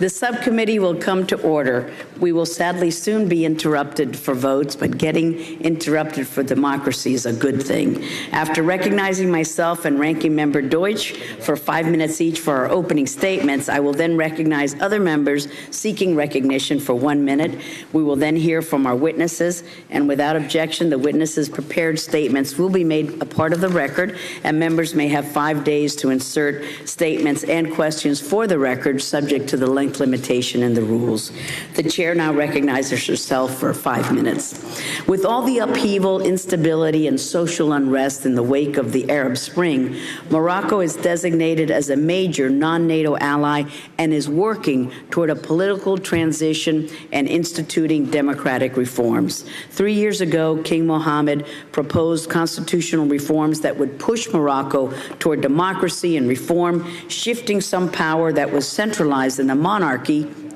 The subcommittee will come to order. We will sadly soon be interrupted for votes, but getting interrupted for democracy is a good thing. After recognizing myself and Ranking Member Deutsch for 5 minutes each for our opening statements, I will then recognize other members seeking recognition for 1 minute. We will then hear from our witnesses, and without objection, the witnesses' prepared statements will be made a part of the record, and members may have 5 days to insert statements and questions for the record, subject to the length limitation in the rules. The chair now recognizes herself for 5 minutes. With all the upheaval, instability, and social unrest in the wake of the Arab Spring, Morocco is designated as a major non-NATO ally and is working toward a political transition and instituting democratic reforms. 3 years ago, King Mohammed proposed constitutional reforms that would push Morocco toward democracy and reform, shifting some power that was centralized in the monarchy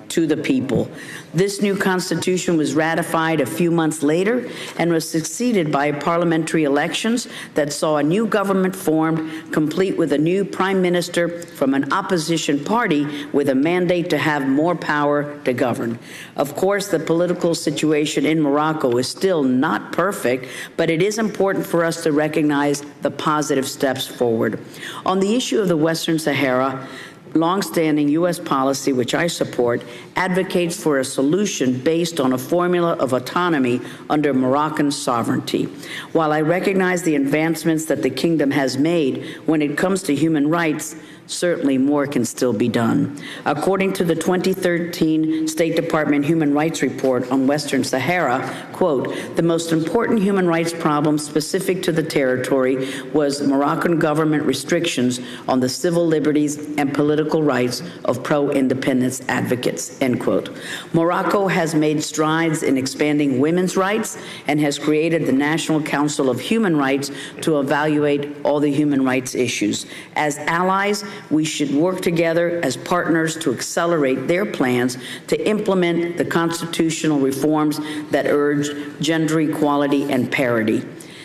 to the people. This new constitution was ratified a few months later and was succeeded by parliamentary elections that saw a new government formed, complete with a new prime minister from an opposition party with a mandate to have more power to govern. Of course, the political situation in Morocco is still not perfect, but it is important for us to recognize the positive steps forward. On the issue of the Western Sahara, longstanding U.S. policy, which I support, advocates for a solution based on a formula of autonomy under Moroccan sovereignty. While I recognize the advancements that the kingdom has made when it comes to human rights, certainly more can still be done. According to the 2013 State Department Human Rights Report on Western Sahara, quote, the most important human rights problem specific to the territory was Moroccan government restrictions on the civil liberties and political rights of pro-independence advocates, end quote. Morocco has made strides in expanding women's rights and has created the National Council of Human Rights to evaluate all the human rights issues. As allies, we should work together as partners to accelerate their plans to implement the constitutional reforms that urge gender equality and parity.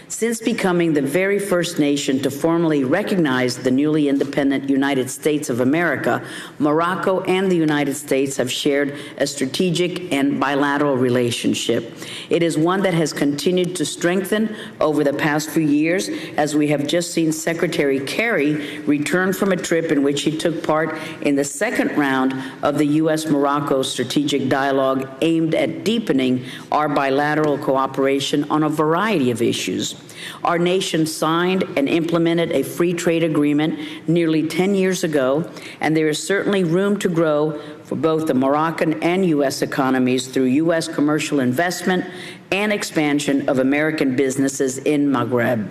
Since becoming the very first nation to formally recognize the newly independent United States of America, Morocco and the United States have shared a strategic and bilateral relationship. It is one that has continued to strengthen over the past few years, as we have just seen Secretary Kerry return from a trip in which he took part in the second round of the U.S.-Morocco strategic dialogue aimed at deepening our bilateral cooperation on a variety of issues. Our nation signed and implemented a free trade agreement nearly 10 years ago, and there is certainly room to grow for both the Moroccan and U.S. economies through U.S. commercial investment and expansion of American businesses in Maghreb.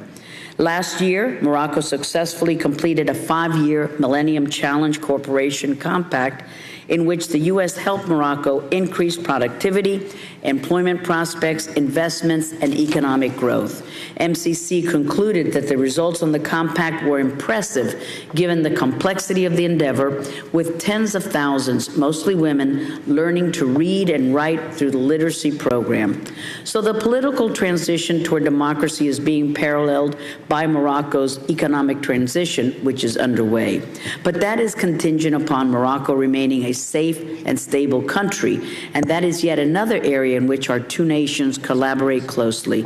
Last year, Morocco successfully completed a 5-year Millennium Challenge Corporation Compact in which the U.S. helped Morocco increase productivity, employment prospects, investments, and economic growth. MCC concluded that the results on the compact were impressive given the complexity of the endeavor, with tens of thousands, mostly women, learning to read and write through the literacy program. So the political transition toward democracy is being paralleled by Morocco's economic transition, which is underway. But that is contingent upon Morocco remaining a safe and stable country, and that is yet another area in which our two nations collaborate closely.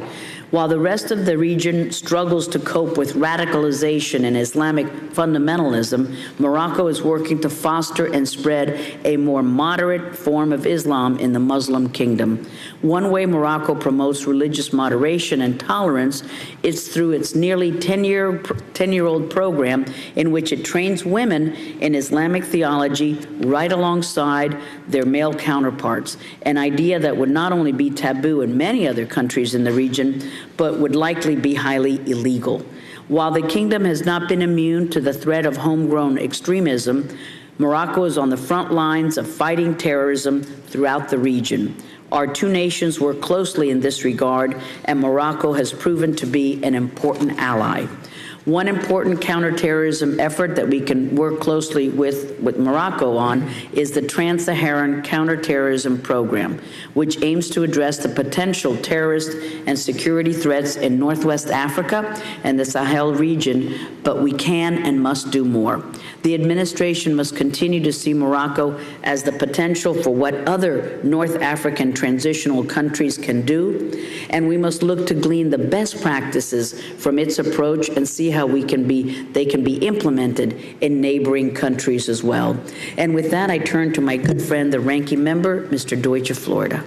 While the rest of the region struggles to cope with radicalization and Islamic fundamentalism, Morocco is working to foster and spread a more moderate form of Islam in the Muslim kingdom. One way Morocco promotes religious moderation and tolerance is through its nearly 10-year-old program in which it trains women in Islamic theology right alongside their male counterparts, an idea that would not only be taboo in many other countries in the region, but would likely be highly illegal. While the kingdom has not been immune to the threat of homegrown extremism, Morocco is on the front lines of fighting terrorism throughout the region. Our two nations work closely in this regard, and Morocco has proven to be an important ally. One important counterterrorism effort that we can work closely with Morocco on is the Trans-Saharan Counterterrorism Program, which aims to address the potential terrorist and security threats in Northwest Africa and the Sahel region, but we can and must do more. The administration must continue to see Morocco as the potential for what other North African transitional countries can do, and we must look to glean the best practices from its approach and see how they can be implemented in neighboring countries as well. And with that, I turn to my good friend, the ranking member, Mr. Deutsch of Florida.